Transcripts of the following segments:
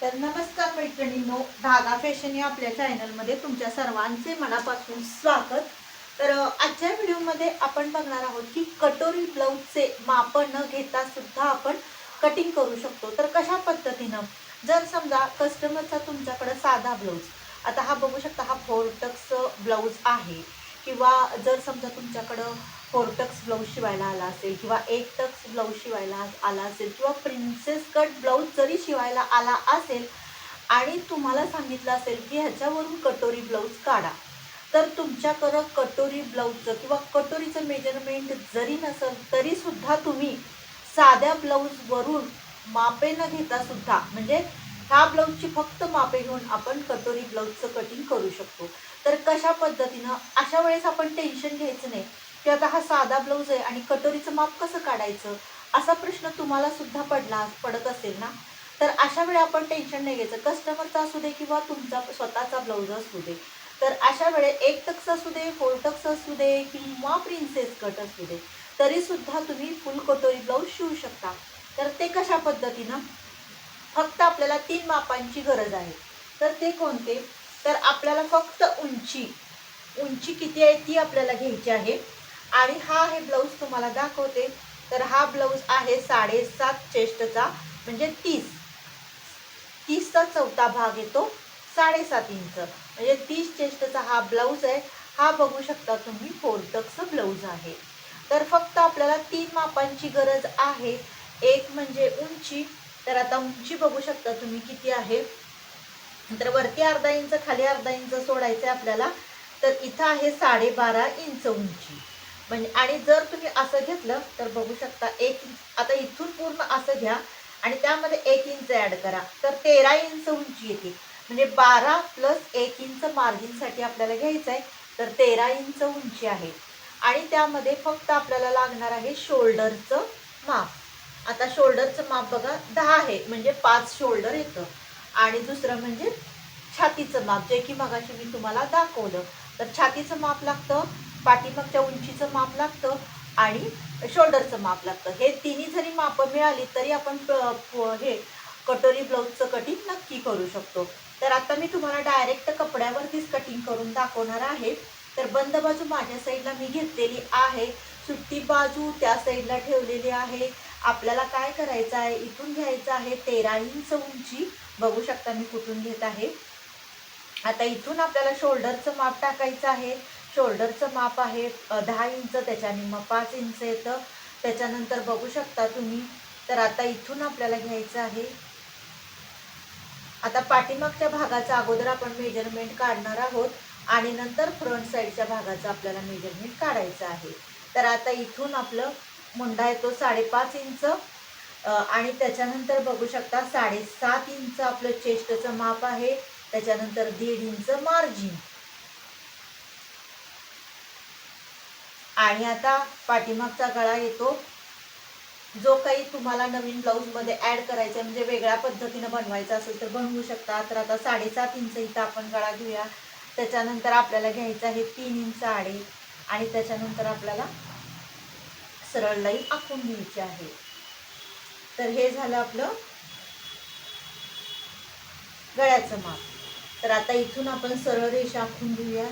तर नमस्कार मैत्रिणींनो, धागा फॅशन या आपल्या चॅनलमध्ये तुमच्या सर्वांचे मनापासून स्वागत. तर आजच्या व्हिडिओमध्ये आपण बघणार आहोत की कटोरी ब्लाऊजचे माप न घेता सुद्धा आपण कटिंग करू शकतो. तर कशा पद्धतीनं, जर समजा कस्टमरचा तुमच्याकडे साधा ब्लाऊज, आता हा बघू शकता, हा 4 टक्स ब्लाऊज आहे, किंवा जर समजा तुमच्याकडं 4 टक्स ब्लाऊज शिवायला आला असेल, किंवा 1 टक्स ब्लाऊज शिवायला आला असेल, किंवा प्रिन्सेस कट ब्लाऊज जरी शिवायला आला असेल आणि तुम्हाला सांगितलं असेल की ह्याच्यावरून कटोरी ब्लाऊज काढा, तर तुमच्याकडं कटोरी ब्लाऊजचं किंवा कटोरीचं मेजरमेंट जरी नसेल तरी सुद्धा तुम्ही साध्या ब्लाऊजवरून मापे न घेता सुद्धा, म्हणजे ह्या ब्लाऊजची फक्त मापे घेऊन आपण कटोरी ब्लाऊजचं कटिंग करू शकतो. तर कशा पद्धतीनं, अशा वेळेस आपण टेन्शन घ्यायचं नाही की आता हा साधा ब्लाऊज आहे आणि कटोरीचं माप कसं काढायचं, असा प्रश्न तुम्हाला सुद्धा पडत असेल ना. तर अशा वेळी आपण टेन्शन नाही घ्यायचं, कस्टमरचा असू दे किंवा तुमचा स्वतःचा ब्लाऊज असू दे. तर अशा वेळे 1 टक्स असू दे, 4 टक्स असू दे, किंवा प्रिन्सेस कट असू दे, तरी सुद्धा तुम्ही फुल कटोरी ब्लाऊज शिवू शकता. तर ते कशा पद्धतीनं, फक्त आपल्याला 3 मापांची गरज आहे. तर ते कोणते, तर आपल्याला फक्त उंची उंची किती आहे ती आपल्याला घ्यायची आहे. आणि हा आहे ब्लाऊज तुम्हाला दाखवते. तर हा ब्लाऊज आहे 7.5 चेस्टचा, म्हणजे 30चा चौथा भाग येतो, 7.5 इंच, म्हणजे 30 चेस्टचा हा ब्लाऊज आहे. हा बघू शकता तुम्ही 4 टक्स ब्लाऊज आहे. तर फक्त आपल्याला 3 मापांची गरज आहे. एक म्हणजे उंची. तर आता उंची बघू शकता तुम्ही किती आहे. तर वरती अर्धा इंच, खाली अर्धा इंच सोडायचं आहे आपल्याला. तर इथं आहे 12.5 इंच उंची. म्हणजे आणि जर तुम्ही असं घेतलं तर बघू शकता 1 इंच, आता इथून पूर्ण असं घ्या आणि त्यामध्ये 1 इंच ॲड करा, तर 13 इंच उंची येते. म्हणजे 12 + 1 इंच मार्जिनसाठी आपल्याला घ्यायचं आहे. तर 13 इंच उंची आहे. आणि त्यामध्ये फक्त आपल्याला लागणार आहे शोल्डरचं माप. आता शोल्डरचं माप बघा 10 आहे, म्हणजे 5 शोल्डर येतं. आणि दुसरं म्हणजे छातीचं माप, जे की मगाशी मी तुम्हाला दाखवलं. तर छातीचं माप लागतं, पाठीमागच्या उंचीचं माप लागतं आणि शोल्डरचं माप लागतं. हे तिन्ही जरी मापं मिळाली तरी आपण हे कटोरी ब्लाऊजचं कटिंग नक्की करू शकतो. तर आता मी तुम्हाला डायरेक्ट कपड्यावरतीच कटिंग करून दाखवणार आहे. तर बंद बाजू माझ्या साईडला मी घेतलेली आहे, सुट्टी बाजू त्या साईडला ठेवलेली आहे. आपल्याला काय करायचं आहे, इथून घ्यायचं आहे 13 इंच उंची. बघू शकता मी कुठून घेत आहे. आता इथून आपल्याला शोल्डरचं माप टाकायचं आहे. शोल्डरचं माप आहे 10 इंच, त्याच्याने मग 5 इंच येतं. त्याच्यानंतर बघू शकता तुम्ही. तर आता इथून आपल्याला घ्यायचं आहे, आता पाठीमागच्या भागाचा अगोदर आपण मेजरमेंट काढणार आहोत आणि नंतर फ्रंट साईडच्या भागाचं आपल्याला मेजरमेंट काढायचं आहे. तर आता इथून आपलं मुंडा येतो 5.5 इंच, आणि त्याच्यानंतर बघू शकता 7.5 इंच आपलं चेस्टचं माप आहे. त्याच्यानंतर 1.5 इंच मार्जिन. आणि आता पाठीमागचा गळा येतो, जो काही तुम्हाला नवीन ब्लाऊजमध्ये ॲड करायचा आहे, म्हणजे वेगळ्या पद्धतीनं बनवायचा असेल तर बनवू शकता. तर आता 7.5 इंच इथं आपण गळा घेऊया. त्याच्यानंतर आपल्याला घ्यायचं आहे 3 इंच आडे, आणि त्याच्यानंतर आपल्याला सरळ लाईन आखून घ्यायची आहे. तर हे झालं आपलं गळ्याचं माप. तर आता इथून आपण सरळ रेषा आखून घेऊया.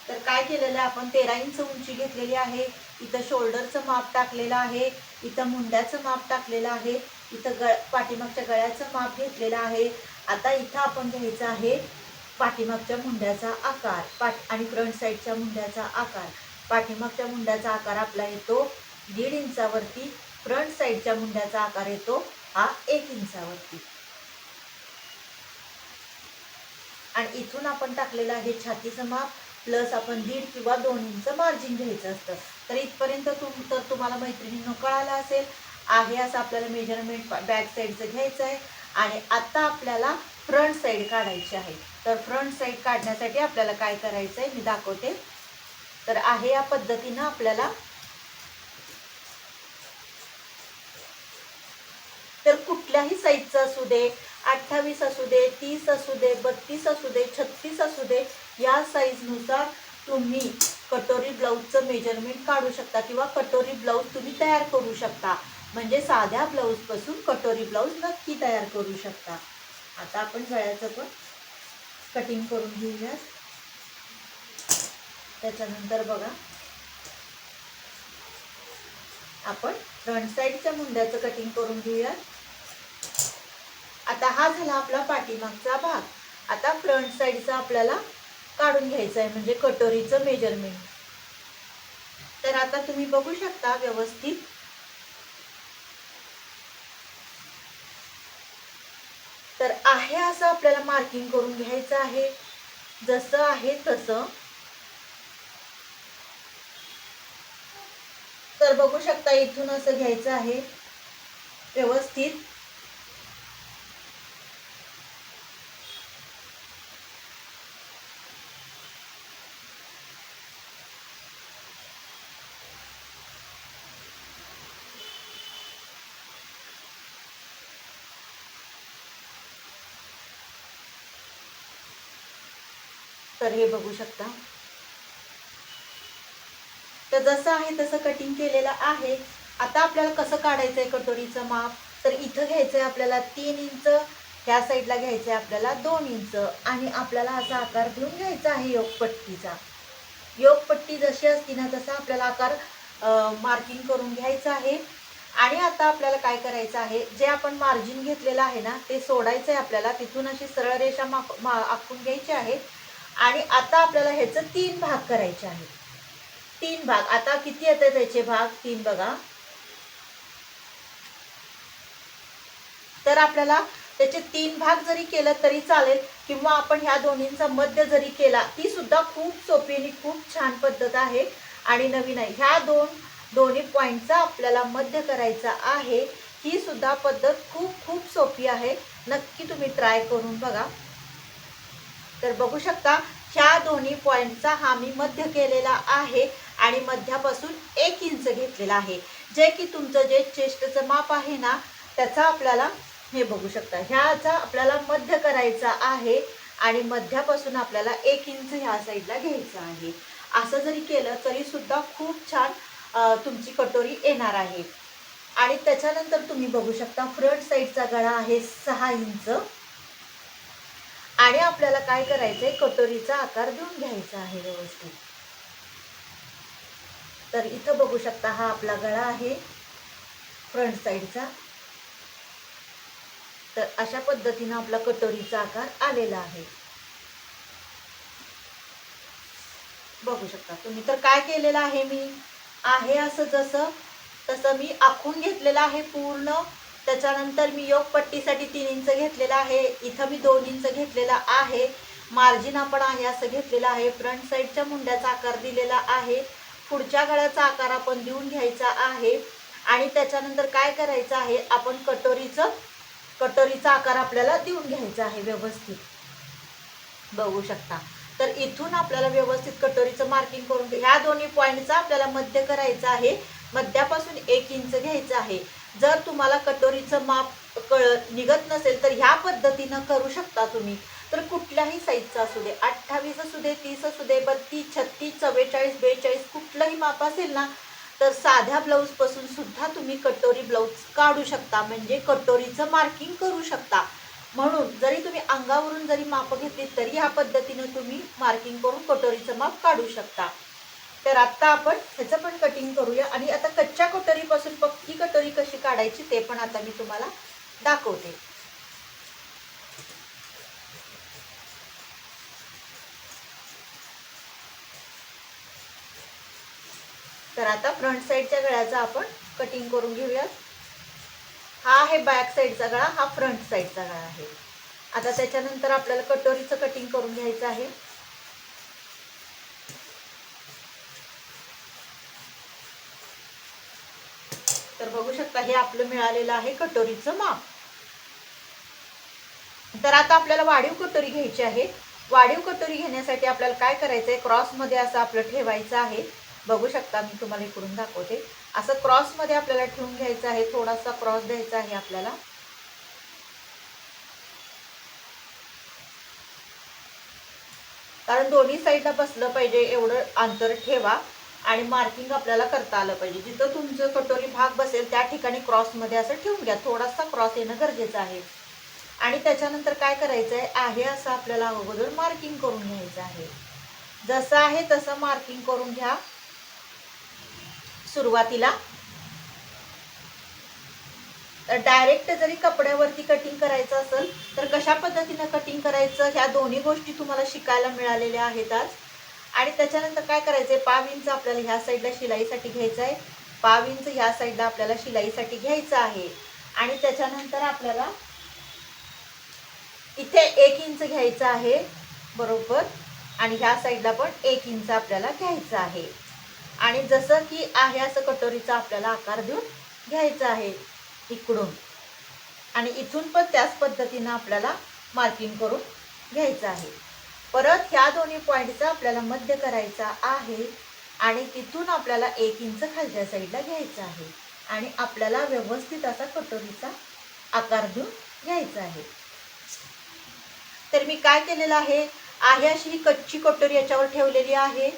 तर काय केलेलं आहे, आपण 13 इंच उंची घेतलेली आहे. इथं शोल्डरचं माप टाकलेलं आहे, इथं मुंड्याचं माप टाकलेलं आहे, इथं पाठीमागच्या गळ्याचं माप घेतलेलं आहे. आता इथं आपण घ्यायचं आहे पाठीमागच्या मुंड्याचा आकार, आणि फ्रंट साईडच्या मुंड्याचा आकार. पाठीमागच्या मुंड्याचा आकार आपला येतो 1.5 इंचावरती, फ्रंट साईडच्या मुंड्याचा आकार येतो हा 1 इंचावरती. आणि इथून आपण टाकलेलं आहे छातीचं माप, प्लस आपण 1.5 किंवा 2 इंच मार्जिन घ्यायचं असतं. तर इथपर्यंत तुम्हाला मैत्रिणींनो कळालं असेल. आहे असं आपल्याला मेजरमेंट बॅक साईडचं घ्यायचं आहे. आणि आता आपल्याला फ्रंट साईड काढायची आहे. तर फ्रंट साईड काढण्यासाठी आपल्याला काय करायचं आहे मी दाखवते. तर आहे या पद्धतीनं आपल्याला, तर कुठल्याही साईजचं असू दे, 28 असू दे, 30 असू दे, 32 असू दे, 36 असू दे, या साईजनुसार तुम्ही कटोरी ब्लाऊजचं मेजरमेंट काढू शकता किंवा कटोरी ब्लाऊज तुम्ही तयार करू शकता. म्हणजे साध्या ब्लाऊज पासून कटोरी ब्लाऊज नक्की तयार करू शकता. आता आपण गळ्याचं पण कटिंग करून घेऊया. त्याच्यानंतर बघा आपण फ्रंट साईडच्या मुंड्याचं कटिंग करून घेऊया. आता हा झाला आपला पाठीमागचा भाग. आता फ्रंट साईडचा आपल्याला काढून घ्यायचा आहे, म्हणजे कटोरीचं मेजरमेंट. तर आता तुम्ही बघू शकता व्यवस्थित. तर आहे असं आपल्याला मार्किंग करून घ्यायचं आहे, जसं आहे तसं. तर बघू शकता इथून असं घ्यायचं आहे व्यवस्थित. तर हे बघू शकता. तर जसं आहे तसं कटिंग केलेलं आहे. आता आपल्याला कसं काढायचं आहे कटोरीचं माप. तर इथं घ्यायचं आहे आपल्याला 3 इंच, ह्या साईडला घ्यायचं आहे आपल्याला 2 इंच, आणि आपल्याला असा आकार देऊन घ्यायचा आहे योगपट्टीचा. योगपट्टी जशी असती ना तसा आपल्याला आकार मार्किंग करून घ्यायचं आहे. आणि आता आपल्याला काय करायचं आहे, जे आपण मार्जिन घेतलेलं आहे ना ते सोडायचं आहे आपल्याला. तिथून अशी सरळ रेषा आखून घ्यायची आहे. आणि आता आपल्याला ह्याचं 3 भाग करायचे आहेत. 3 भाग. आता किती येते त्याचे भाग 3 बघा. तर आपल्याला त्याचे 3 भाग जरी केलं तरी चालेल, किंवा आपण ह्या दोन्हींचा मध्य जरी केला ती सुद्धा खूप सोपी आणि खूप छान पद्धत आहे आणि नवीन आहे. ह्या दोन्ही पॉईंटचा आपल्याला मध्य करायचा आहे. ही सुद्धा पद्धत खूप खूप सोपी आहे. नक्की तुम्ही ट्राय करून बघा. तर बघू शकता ह्या दोन्ही पॉईंटचा हा मी मध्य केलेला आहे आणि मध्यापासून 1 इंच घेतलेला आहे. जे की तुमचं जे चेस्टचं माप आहे ना त्याचा आपल्याला हे बघू शकता ह्याचा आपल्याला मध्य करायचा आहे आणि मध्यापासून आपल्याला 1 इंच ह्या साईडला घ्यायचं आहे. असं जरी केलं तरी सुद्धा खूप छान तुमची कटोरी येणार आहे. आणि त्याच्यानंतर तुम्ही बघू शकता फ्रंट साईडचा गळा आहे 6 इंच. आणि आपल्याला काय करायचंय कटोरीचा आकार देऊन घ्यायचा आहे व्यवस्थित. तर इथं बघू शकता हा आपला गळा आहे फ्रंट साईडचा. तर अशा पद्धतीने आपला कटोरीचा आकार आलेला आहे. बघू शकता तुम्ही. तर काय केलेलं आहे मी आहे असं जसं तसं मी आखून घेतलेलं आहे पूर्ण. त्याच्यानंतर मी योगपट्टीसाठी 3 इंच घेतलेला आहे. इथं मी 2 इंच घेतलेला आहे. मार्जिन आपण आहे असं घेतलेलं आहे. फ्रंट साईडच्या मुंड्याचा आकार दिलेला आहे. पुढच्या गळ्याचा आकार आपण देऊन घ्यायचा आहे. आणि त्याच्यानंतर काय करायचं आहे आपण कटोरीचा आकार आपल्याला देऊन घ्यायचा आहे व्यवस्थित. बघू शकता. तर इथून आपल्याला व्यवस्थित कटोरीचं मार्किंग करून ह्या दोन्ही पॉईंटचा आपल्याला मध्य करायचं आहे. मध्यापासून 1 इंच घ्यायचं आहे. जर तुम्हाला कटोरीचं माप निघत नसेल तर ह्या पद्धतीनं करू शकता तुम्ही. तर कुठल्याही साईजचा असू दे, 28 असू दे, 30 असू दे, 32, 36, 44, 42 कुठलंही माप असेल ना तर साध्या ब्लाऊज पासून सुद्धा तुम्ही कटोरी ब्लाऊज काढू शकता, म्हणजे कटोरीचं मार्किंग करू शकता. म्हणून जरी तुम्ही अंगावरून जरी माप घेतली तरी ह्या पद्धतीनं तुम्ही मार्किंग करून कटोरीचं माप काढू शकता. तर आता आपण ह्याचं पण कटिंग करूया. आणि आता कच्च्या कटोरीपासून पक्की कटोरी कशी काढायची ते पण आता मी तुम्हाला दाखवते. तर आता फ्रंट साईडच्या गळ्याचा आपण कटिंग करून घेऊया. हा आहे बॅक साईडचा गळा, हा फ्रंट साईडचा गळा आहे. आता त्याच्यानंतर आपल्याला कटोरीचं कटिंग करून घ्यायचं आहे. तर बघू शकता हे आपलं मिळालेलं आहे कटोरीचं माप. तर आता आपल्याला वाढीव कटोरी घ्यायची आहे. वाढीव कटोरी घेण्यासाठी आपल्याला काय करायचं आहे क्रॉसमध्ये असं आपलं ठेवायचं आहे. बघू शकता मी तुम्हाला इकडून दाखवते. असं क्रॉसमध्ये आपल्याला ठेवून घ्यायचं आहे. थोडासा क्रॉस द्यायचा आहे आपल्याला. कारण दोन्ही साईडला बसलं पाहिजे एवढं अंतर ठेवा. आणि मार्किंग आपल्याला करता आलं पाहिजे. जिथं तुमचं कटोरी भाग बसेल त्या ठिकाणी क्रॉसमध्ये असं ठेवून घ्या. थोडासा क्रॉस येणं गरजेचं आहे. आणि त्याच्यानंतर काय करायचं आहे असं आपल्याला अगोदर मार्किंग करून घ्यायचं आहे. जसं आहे तसं मार्किंग करून घ्या. सुरुवातीला डायरेक्ट जरी कपड्यावरती कटिंग करायचं असेल तर कशा पद्धतीनं कटिंग करायचं ह्या दोन्ही गोष्टी तुम्हाला शिकायला मिळालेल्या आहेत आज. आणि त्याच्यानंतर काय करायचंय, 1.5 इंच आपल्याला ह्या साईडला शिलाईसाठी घ्यायचं आहे, 1.5 इंच ह्या साईडला आपल्याला शिलाईसाठी घ्यायचं आहे. आणि त्याच्यानंतर आपल्याला इथे 1 इंच घ्यायचं आहे बरोबर, आणि ह्या साईडला पण 1 इंच आपल्याला घ्यायचं आहे. आणि जसं की आहे असं कटोरीचा आपल्याला आकार देऊन घ्यायचा आहे इकडून, आणि इथून पण त्याच पद्धतीनं आपल्याला मार्किंग करून घ्यायचं आहे. परत ह्या दोन्ही पॉईंटचा आपल्याला मध्य करायचा आहे आणि तिथून आपल्याला 1 इंच खालच्या साईडला घ्यायचं आहे आणि आपल्याला व्यवस्थित असा कटोरीचा आकार देऊन घ्यायचा आहे. तर मी काय केलेलं आहे अशी ही कच्ची कटोरी याच्यावर ठेवलेली आहे.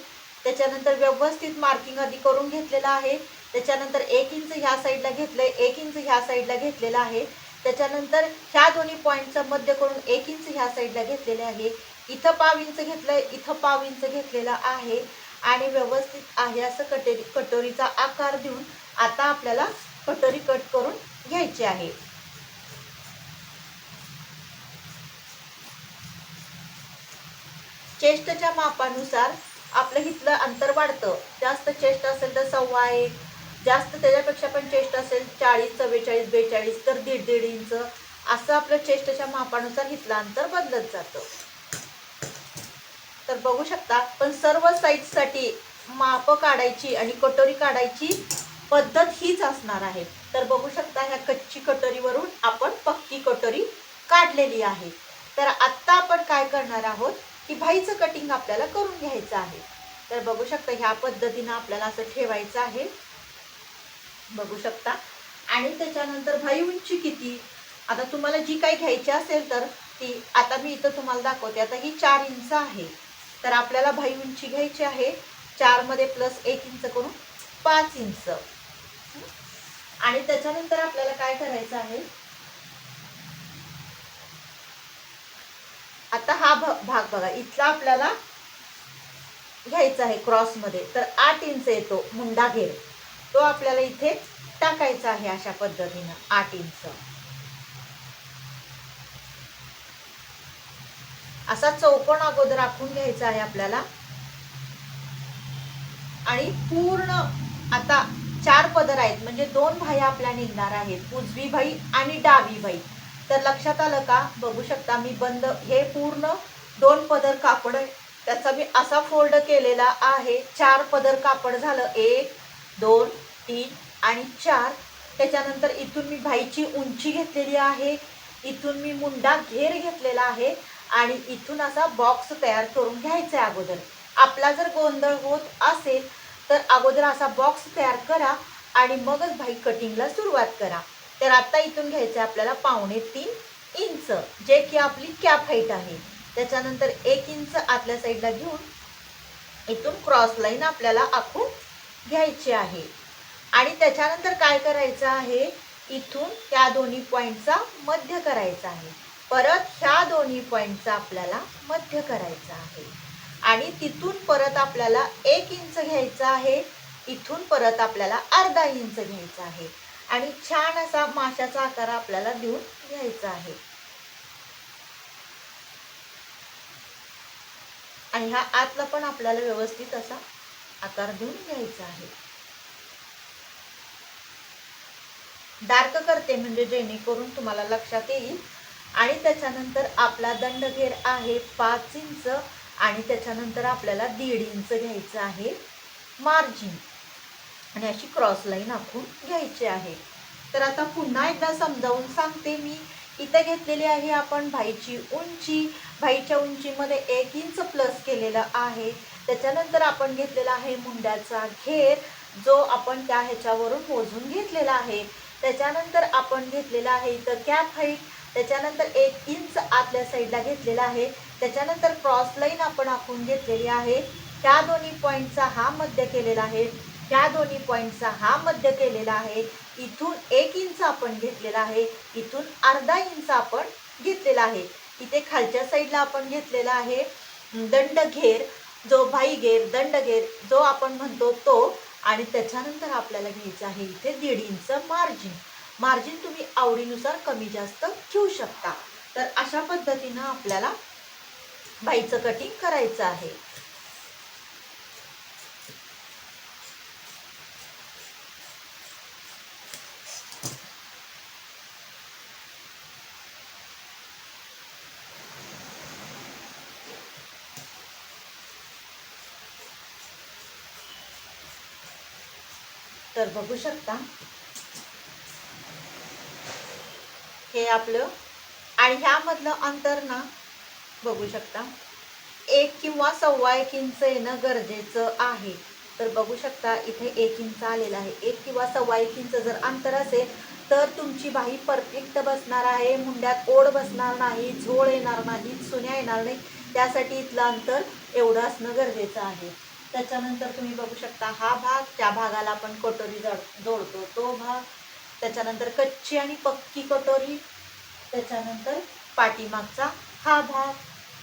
त्याच्यानंतर व्यवस्थित मार्किंग आधी करून घेतलेलं आहे. त्याच्यानंतर 1 इंच ह्या साईडला घेतलंय, 1 इंच ह्या साईडला घेतलेला आहे. त्याच्यानंतर ह्या दोन्ही पॉईंटचं मध्य करून 1 इंच ह्या साईडला घेतलेले आहे. इथं 1.5 इंच घेतलंय, इथं 1.5 इंच घेतलेला आहे आणि व्यवस्थित आहे असं कटोरीचा आकार देऊन आता आपल्याला कटोरी कट करून घ्यायची आहे. चेस्टच्या मापानुसार आपलं इथलं अंतर वाढतं. जास्त चेस्ट असेल तर 1.25, जास्त त्याच्यापेक्षा पण चेस्ट असेल 40, 44, 42 तर 1.5 इंच असं आपलं चेस्टच्या मापानुसार इथलं अंतर बदलत जातं. तर बघू शकता, पण सर्व साईजसाठी माप काढायची आणि कटोरी काढायची पद्धत हीच असणार आहे. तर बघू शकता ह्या कच्ची कटोरीवरून आपण पक्की कटोरी काढलेली आहे. तर आत्ता आपण काय करणार आहोत की भाईचं कटिंग आपल्याला करून घ्यायचं आहे. तर बघू शकता ह्या पद्धतीनं आपल्याला असं ठेवायचं आहे, बघू शकता. आणि त्याच्यानंतर भाई उंची किती, आता तुम्हाला जी काही घ्यायची असेल तर ती आता मी इथं तुम्हाला दाखवते. आता ही 4 इंच आहे, तर आपल्याला भाई उंची घ्यायची आहे 4 मध्ये प्लस 1 इंच करून 5 इंच. आणि त्याच्यानंतर आपल्याला काय करायचं आहे, आता हा भाग बघा इथला आपल्याला घ्यायचा आहे क्रॉस मध्ये, तर 8 इंच येतो मुंडा घेर, तो आपल्याला इथे टाकायचा आहे अशा पद्धतीनं 8 इंच. असा चौकोन अगोदर आखून घ्यायचा आहे आपल्याला. आणि पूर्ण आता 4 पदर आहेत म्हणजे 2 भाई आपल्या निघणार आहेत, उजवी भाई आणि डावी भाई. तर लक्षात आलं का, बघू शकता मी बंद हे पूर्ण 2 पदर कापड त्याचा मी असा फोल्ड केलेला आहे. 4 पदर कापड झालं, 1 2 3 आणि 4. त्याच्यानंतर इथून मी भाईची उंची घेतलेली आहे, इथून मी मुंडा घेर घेतलेला आहे आणि इथून असा बॉक्स तयार करून घ्यायचा आहे अगोदर. आपला जर गोंधळ होत असेल तर अगोदर असा बॉक्स तयार करा आणि मगच भाई कटिंगला सुरुवात करा. तर आता इथून घ्यायचं आपल्याला 2.5-3 इंच जे की आपली कॅप हाईट आहे. त्याच्यानंतर 1 इंच आतल्या साईडला घेऊन इथून क्रॉस लाईन आपल्याला आखून घ्यायची आहे. आणि त्याच्यानंतर काय करायचं आहे, इथून त्या दोन्ही पॉईंटचा मध्य करायचा आहे. परत ह्या दोन्ही पॉईंटचा आपल्याला मध्य करायचा आहे आणि तिथून परत आपल्याला 1 इंच घ्यायचं आहे, इथून परत आपल्याला अर्धा इंच घ्यायचा आहे आणि छान असा माशाचा आकार आपल्याला देऊन घ्यायचा आहे. आणि हा आतला पण आपल्याला व्यवस्थित असा आकार देऊन घ्यायचा आहे. डार्क करते म्हणजे जेणेकरून तुम्हाला लक्षात येईल. आणि त्याच्यानंतर आपला दंडघेर आहे 5 इंच आणि त्याच्यानंतर आपल्याला 1.5 इंच घ्यायचं आहे मार्जिन आणि अशी क्रॉस लाईन आखून घ्यायची आहे. तर आता पुन्हा एकदा समजावून सांगते मी. इथे घेतलेली आहे आपण भाईची उंची, भाईच्या उंचीमध्ये 1 इंच प्लस केलेला आहे. त्याच्यानंतर आपण घेतलेला आहे मुंड्याचा घेर जो आपण त्या ह्याच्यावरून मोजून घेतलेला आहे. त्याच्यानंतर आपण घेतलेला आहे इथं कॅप हाईट, त्याच्यानंतर 1 इंच आतल्या साईडला घेतलेला आहे. त्याच्यानंतर क्रॉस लाईन आपण आखून घेतलेली आहे ह्या दोन्ही पॉईंटचा हा मध्य केलेला आहे, ह्या दोन्ही पॉईंटचा हा मध्य केलेला आहे. इथून 1 इंच आपण घेतलेला आहे, इथून अर्धा इंच आपण घेतलेला आहे. इथे खालच्या साईडला आपण घेतलेला आहे दंडघेर, जो भाईघेर दंडघेर जो आपण म्हणतो तो. आणि त्याच्यानंतर आपल्याला घ्यायचं आहे इथे 1.5 इंच मार्जिन. मार्जिन तुम्ही आवडीनुसार कमी जास्त घेऊ शकता. तर अशा पद्धतीनं आपल्याला बाईचं कटिंग करायचं आहे. तर बघू शकता हे आपलं, आणि ह्यामधलं अंतर ना बघू शकता 1 किंवा 1.25 इंच येणं गरजेचं आहे. तर बघू शकता इथे 1 इंच आलेला आहे. 1 किंवा 1.25 इंच जर अंतर असेल तर तुमची बाही परफेक्ट बसणार आहे. मुंड्यात ओढ बसणार नाही, झोळ येणार नाही, सुन्या येणार नाही. त्यासाठी इथलं अंतर एवढं असणं गरजेचं आहे. त्याच्यानंतर तुम्ही बघू शकता हा भाग, त्या भागाला आपण कटोरी जोडतो तो भाग, त्याच्यानंतर कच्ची आणि पक्की कटोरी, त्याच्यानंतर पाठीमागचा हा भाग,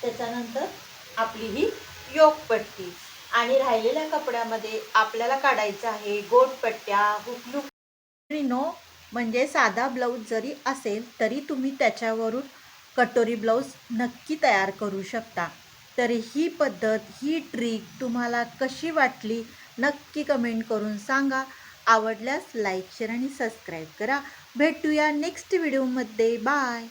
त्याच्यानंतर आपली ही योकपट्टी. आणि राहिलेल्या कपड्यामध्ये आपल्याला काढायचं आहे गोटपट्ट्या, हुकलू. नो म्हणजे साधा ब्लाऊज जरी असेल तरी तुम्ही त्याच्यावरून कटोरी ब्लाऊज नक्की तयार करू शकता. तर ही पद्धत, ही ट्रिक तुम्हाला कशी वाटली नक्की कमेंट करून सांगा. आवडल्यास लाईक, शेअर आणि सबस्क्राईब करा. भेटूया नेक्स्ट व्हिडिओमध्ये. बाय.